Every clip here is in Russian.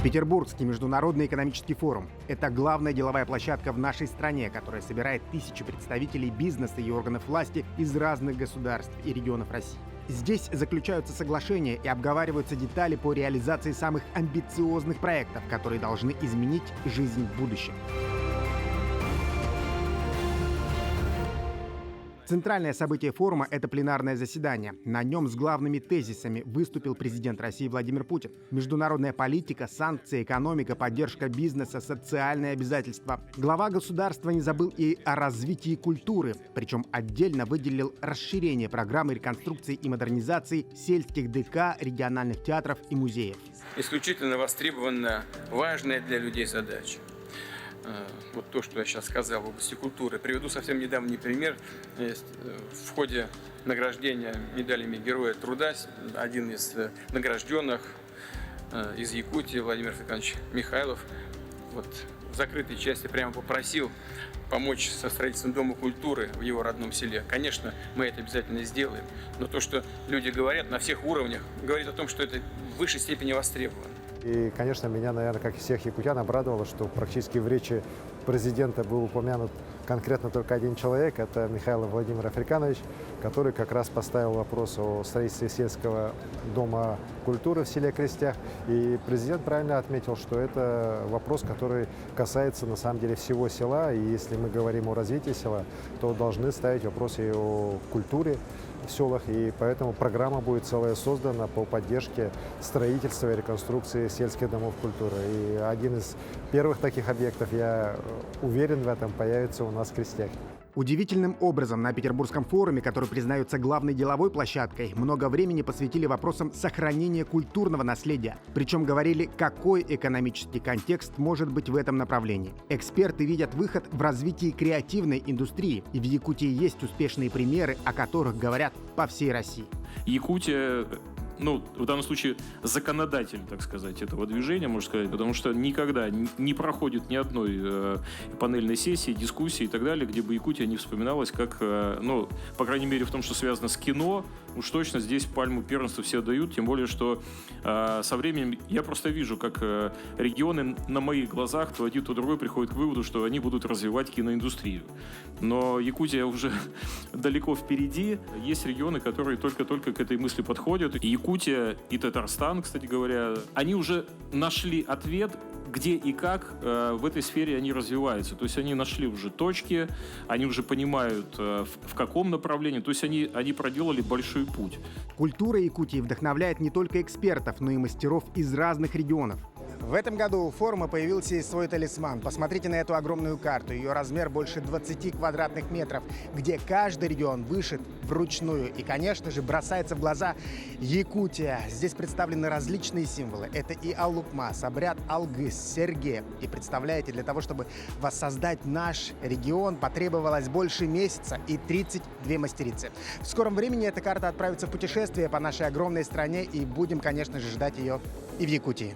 Петербургский международный экономический форум – это главная деловая площадка в нашей стране, которая собирает тысячи представителей бизнеса и органов власти из разных государств и регионов России. Здесь заключаются соглашения и обговариваются детали по реализации самых амбициозных проектов, которые должны изменить жизнь в будущем. Центральное событие форума – это пленарное заседание. На нем с главными тезисами выступил президент России Владимир Путин. Международная политика, санкции, экономика, поддержка бизнеса, социальные обязательства. Глава государства не забыл и о развитии культуры, причем отдельно выделил расширение программы реконструкции и модернизации сельских ДК, региональных театров и музеев. Исключительно востребованная, важная для людей задача. Вот то, что я сейчас сказал в области культуры. Приведу совсем недавний пример. В ходе награждения медалями Героя Труда один из награжденных из Якутии, Владимир Федорович Михайлов, в закрытой части прямо попросил помочь со строительством Дома культуры в его родном селе. Конечно, мы это обязательно сделаем. Но то, что люди говорят на всех уровнях, говорит о том, что это в высшей степени востребовано. И, конечно, меня, наверное, как и всех якутян, обрадовало, что практически в речи президента был упомянут конкретно только один человек, это Михаил Владимир Африканович, который как раз поставил вопрос о строительстве сельского дома культуры в селе Крестях. И президент правильно отметил, что это вопрос, который касается на самом деле всего села. И если мы говорим о развитии села, то должны ставить вопросы и о культуре в селах, и поэтому программа будет целая создана по поддержке строительства и реконструкции сельских домов культуры. И один из первых таких объектов, я уверен в этом, появится у нас в Крестях. Удивительным образом на Петербургском форуме, который признается главной деловой площадкой, много времени посвятили вопросам сохранения культурного наследия. Причем говорили, какой экономический контекст может быть в этом направлении. Эксперты видят выход в развитии креативной индустрии. И в Якутии есть успешные примеры, о которых говорят по всей России. Якутия, в данном случае законодатель, так сказать, этого движения, можно сказать, потому что никогда не проходит ни одной панельной сессии, дискуссии и так далее, где бы Якутия не вспоминалась как, по крайней мере, в том, что связано с кино, уж точно здесь пальму первенства все дают, тем более, что со временем я просто вижу, как регионы на моих глазах, то один, то другой приходят к выводу, что они будут развивать киноиндустрию. Но Якутия уже далеко впереди, есть регионы, которые только-только к этой мысли подходят, и Якутия и Татарстан, кстати говоря, они уже нашли ответ, где и как в этой сфере они развиваются. То есть они нашли уже точки, они уже понимают, в каком направлении. То есть они проделали большой путь. Культура Якутии вдохновляет не только экспертов, но и мастеров из разных регионов. В этом году у форума появился и свой талисман. Посмотрите на эту огромную карту. Ее размер больше 20 квадратных метров, где каждый регион вышит вручную. И, конечно же, бросается в глаза Якутия. Здесь представлены различные символы. Это и Алукмас, обряд Алгыс, Серге. И представляете, для того, чтобы воссоздать наш регион, потребовалось больше месяца и 32 мастерицы. В скором времени эта карта отправится в путешествие по нашей огромной стране, и будем, конечно же, ждать ее и в Якутии.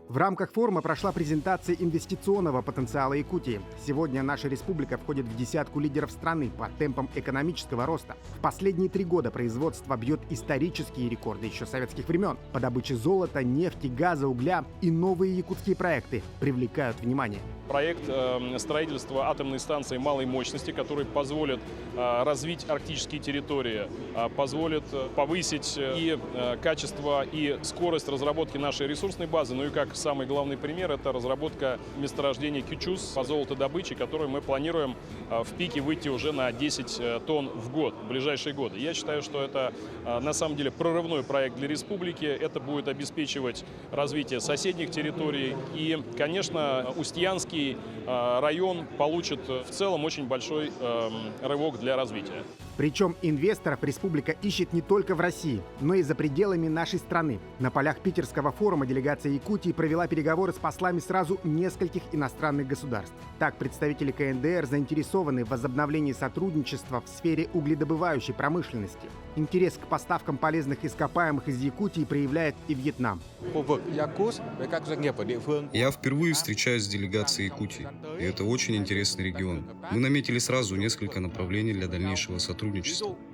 В рамках форума прошла презентация инвестиционного потенциала Якутии. Сегодня наша республика входит в десятку лидеров страны по темпам экономического роста. В последние 3 года производство бьет исторические рекорды еще советских времен. По добыче золота, нефти, газа, угля и новые якутские проекты привлекают внимание. Проект строительства атомной станции малой мощности, который позволит развить арктические территории, позволит повысить и качество, и скорость разработки нашей ресурсной базы. Ну и как самый главный пример, это разработка месторождения Кючус по золотодобыче, которое мы планируем в пике выйти уже на 10 тонн в год, в ближайшие годы. Я считаю, что это на самом деле прорывной проект для республики. Это будет обеспечивать развитие соседних территорий. И, конечно, Устьянский район получит в целом очень большой рывок для развития. Причем инвесторов республика ищет не только в России, но и за пределами нашей страны. На полях Питерского форума делегация Якутии провела переговоры с послами сразу нескольких иностранных государств. Так, представители КНДР заинтересованы в возобновлении сотрудничества в сфере угледобывающей промышленности. Интерес к поставкам полезных ископаемых из Якутии проявляет и Вьетнам. Я впервые встречаюсь с делегацией Якутии, и это очень интересный регион. Мы наметили сразу несколько направлений для дальнейшего сотрудничества.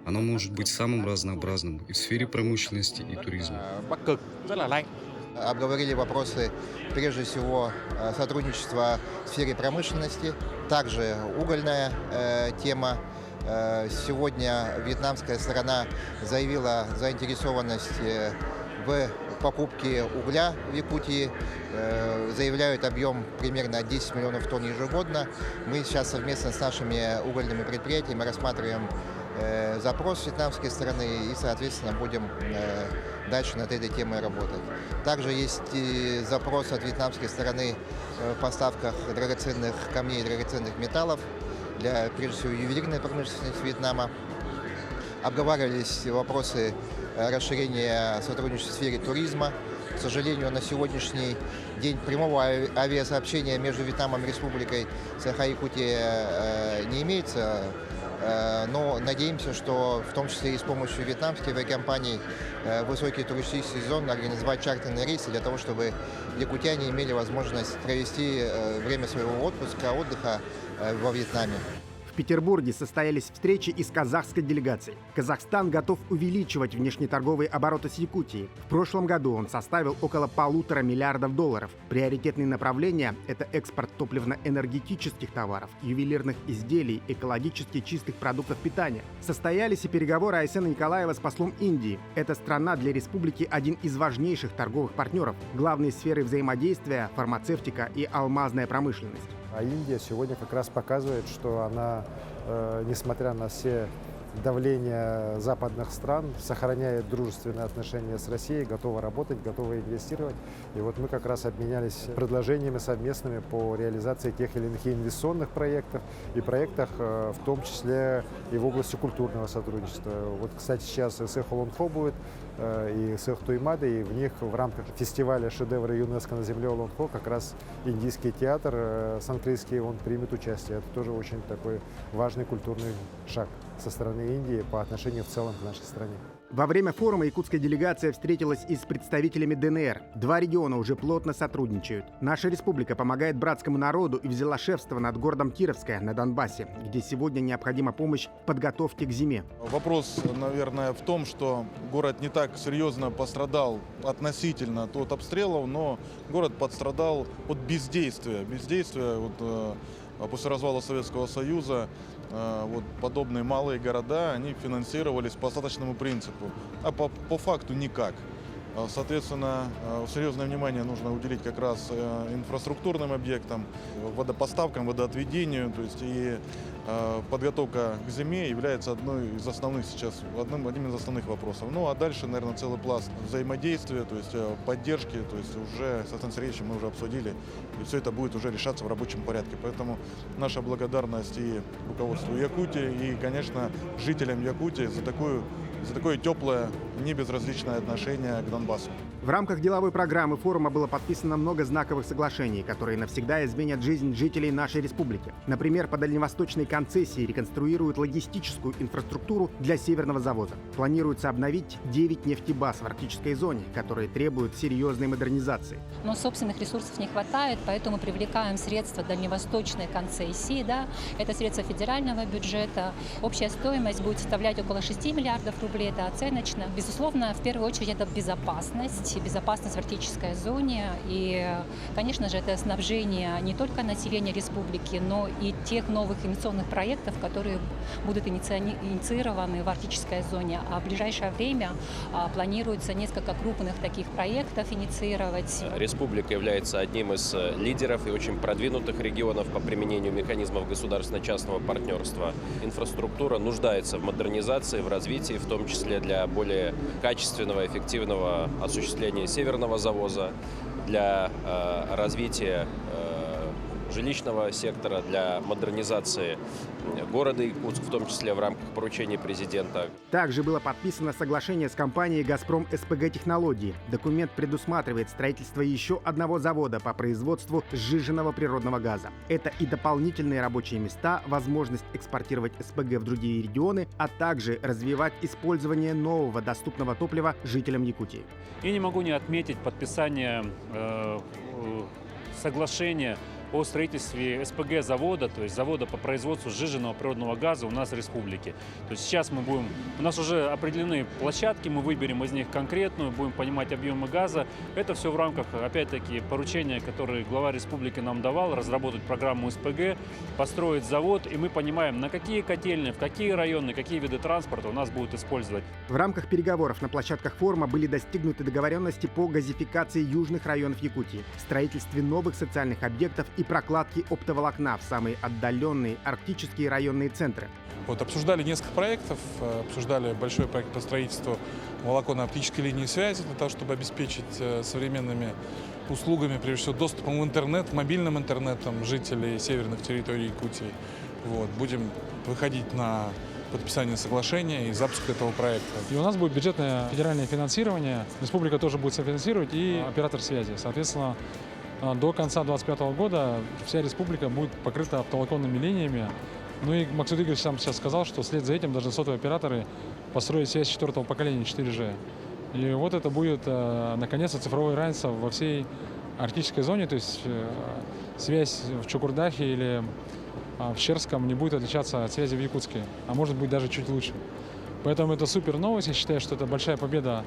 Оно может быть самым разнообразным и в сфере промышленности и туризма. Обговорили вопросы, прежде всего, сотрудничества в сфере промышленности, также угольная тема. Сегодня вьетнамская сторона заявила заинтересованность в покупке угля в Якутии. Заявляют объем примерно 10 миллионов тонн ежегодно. Мы сейчас совместно с нашими угольными предприятиями рассматриваем запрос вьетнамской стороны и, соответственно, будем дальше над этой темой работать. Также есть запрос от вьетнамской стороны в поставках драгоценных камней и драгоценных металлов для, прежде всего, ювелирной промышленности Вьетнама. Обговаривались вопросы расширения сотрудничества в сфере туризма. К сожалению, на сегодняшний день прямого авиасообщения между Вьетнамом и Республикой Саха-Якутия не имеется. Но надеемся, что в том числе и с помощью вьетнамских авиакомпаний высокий туристический сезон организовать чартерные рейсы для того, чтобы якутяне имели возможность провести время своего отдыха во Вьетнаме. В Петербурге состоялись встречи и с казахской делегацией. Казахстан готов увеличивать внешнеторговые обороты с Якутией. В прошлом году он составил около $1,5 миллиарда. Приоритетные направления – это экспорт топливно-энергетических товаров, ювелирных изделий, экологически чистых продуктов питания. Состоялись и переговоры Айсена Николаева с послом Индии. Эта страна для республики один из важнейших торговых партнеров. Главные сферы взаимодействия – фармацевтика и алмазная промышленность. А Индия сегодня как раз показывает, что она, несмотря на все давления западных стран, сохраняет дружественные отношения с Россией, готова работать, готова инвестировать. И вот мы как раз обменялись предложениями совместными по реализации тех или иных инвестиционных проектов и проектах, в том числе и в области культурного сотрудничества. Вот, кстати, сейчас СЭХ Олонхо будет, и СЭХ Туймады, и в них в рамках фестиваля «Шедевры ЮНЕСКО на земле Олонхо» как раз индийский театр санкрийский, он примет участие. Это тоже очень такой важный культурный шаг со стороны Индии по отношению в целом к нашей стране. Во время форума якутская делегация встретилась и с представителями ДНР. Два региона уже плотно сотрудничают. Наша республика помогает братскому народу и взяла шефство над городом Кировское на Донбассе, где сегодня необходима помощь в подготовке к зиме. Вопрос, наверное, в том, что город не так серьезно пострадал относительно от обстрелов, но город пострадал от бездействия. После развала Советского Союза подобные малые города, они финансировались по остаточному принципу, а по факту никак. Соответственно, серьезное внимание нужно уделить как раз инфраструктурным объектам, водопоставкам, водоотведению. То есть и подготовка к зиме является одним из основных вопросов. Ну а дальше, наверное, целый пласт взаимодействия, то есть поддержки, то есть уже с Александром Сергеевичем мы уже обсудили, и все это будет уже решаться в рабочем порядке. Поэтому наша благодарность и руководству Якутии, и, конечно, жителям Якутии за такое теплое, не безразличное отношение к Донбассу. В рамках деловой программы форума было подписано много знаковых соглашений, которые навсегда изменят жизнь жителей нашей республики. Например, по дальневосточной концессии реконструируют логистическую инфраструктуру для северного завоза. Планируется обновить 9 нефтебаз в арктической зоне, которые требуют серьезной модернизации. Но собственных ресурсов не хватает, поэтому привлекаем средства дальневосточной концессии. Это средства федерального бюджета. Общая стоимость будет составлять около 6 миллиардов рублей. Это оценочно. Безусловно, в первую очередь это безопасность в арктической зоне. И, конечно же, это снабжение не только населения республики, но и тех новых инвестиционных проектов, которые будут инициированы в арктической зоне. А в ближайшее время планируется несколько крупных таких проектов инициировать. Республика является одним из лидеров и очень продвинутых регионов по применению механизмов государственно-частного партнерства. Инфраструктура нуждается в модернизации, в развитии, в том числе для более качественного, эффективного осуществления северного завоза, для развития жилищного сектора, для модернизации города Якутск, в том числе в рамках поручений президента. Также было подписано соглашение с компанией «Газпром СПГ Технологии». Документ предусматривает строительство еще одного завода по производству сжиженного природного газа. Это и дополнительные рабочие места, возможность экспортировать СПГ в другие регионы, а также развивать использование нового доступного топлива жителям Якутии. И не могу не отметить подписание соглашения о строительстве СПГ-завода, то есть завода по производству сжиженного природного газа у нас в республике. То есть сейчас у нас уже определены площадки, мы выберем из них конкретную, будем понимать объемы газа. Это все в рамках, опять-таки, поручения, которые глава республики нам давал, разработать программу СПГ, построить завод, и мы понимаем, на какие котельные, в какие районы, какие виды транспорта у нас будут использовать. В рамках переговоров на площадках форума были достигнуты договоренности по газификации южных районов Якутии, строительстве новых социальных объектов и прокладке оптоволокна в самые отдаленные арктические районные центры. Вот, обсуждали несколько проектов, обсуждали большой проект по строительству волоконно-оптической линии связи для того, чтобы обеспечить современными услугами, прежде всего, доступом в интернет, мобильным интернетом жителей северных территорий Якутии. Вот, будем выходить на подписание соглашения и запуск этого проекта. И у нас будет бюджетное федеральное финансирование, республика тоже будет софинансировать, и оператор связи. Соответственно, до конца 2025 года вся республика будет покрыта оптоволоконными линиями. Ну и Максут Игоревич сам сейчас сказал, что вслед за этим даже сотовые операторы построят связь 4-го поколения 4G. И вот это будет, наконец-то, цифровое равенство во всей арктической зоне, то есть связь в Чукурдахе или в Черском не будет отличаться от связи в Якутске, а может быть даже чуть лучше. Поэтому это супер новость, я считаю, что это большая победа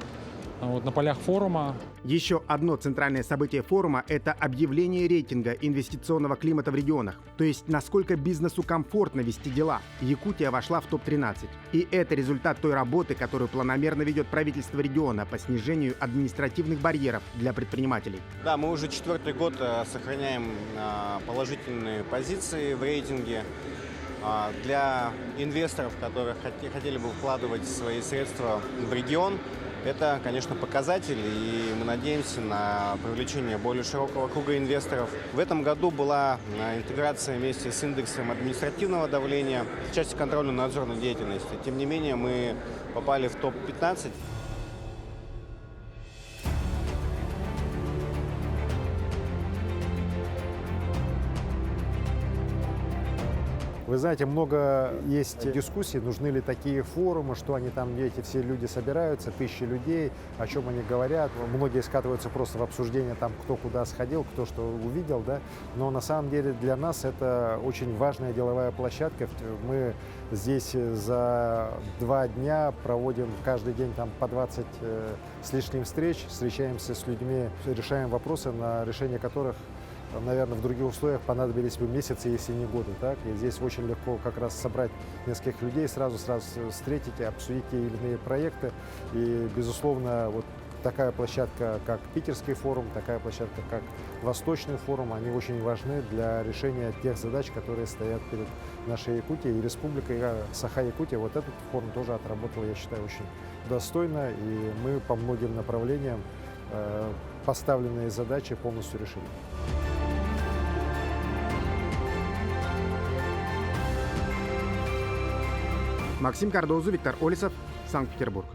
на полях форума. Еще одно центральное событие форума – это объявление рейтинга инвестиционного климата в регионах. То есть, насколько бизнесу комфортно вести дела. Якутия вошла в топ-13. И это результат той работы, которую планомерно ведет правительство региона по снижению административных барьеров для предпринимателей. Да, мы уже 4-й год сохраняем положительные позиции в рейтинге. Для инвесторов, которые хотели бы вкладывать свои средства в регион, это, конечно, показатель, и мы надеемся на привлечение более широкого круга инвесторов. В этом году была интеграция вместе с индексом административного давления в части контрольно-надзорной деятельности. Тем не менее, мы попали в топ-15. Вы знаете, много есть дискуссий, нужны ли такие форумы, что они там, где эти все люди собираются, тысячи людей, о чем они говорят. Многие скатываются просто в обсуждение, там, кто куда сходил, кто что увидел, да. Но на самом деле для нас это очень важная деловая площадка. Мы здесь за 2 дня проводим каждый день там по 20 с лишним встреч, встречаемся с людьми, решаем вопросы, на решение которых, наверное, в других условиях понадобились бы месяцы, если не годы. Так? И здесь очень легко как раз собрать нескольких людей, сразу встретить, обсудить те или иные проекты. И, безусловно, вот такая площадка, как Питерский форум, такая площадка, как Восточный форум, они очень важны для решения тех задач, которые стоят перед нашей Якутией. И Республика Саха-Якутия вот этот форум тоже отработал, я считаю, очень достойно. И мы по многим направлениям поставленные задачи полностью решили. Максим Кардозу, Виктор Олесов, Санкт-Петербург.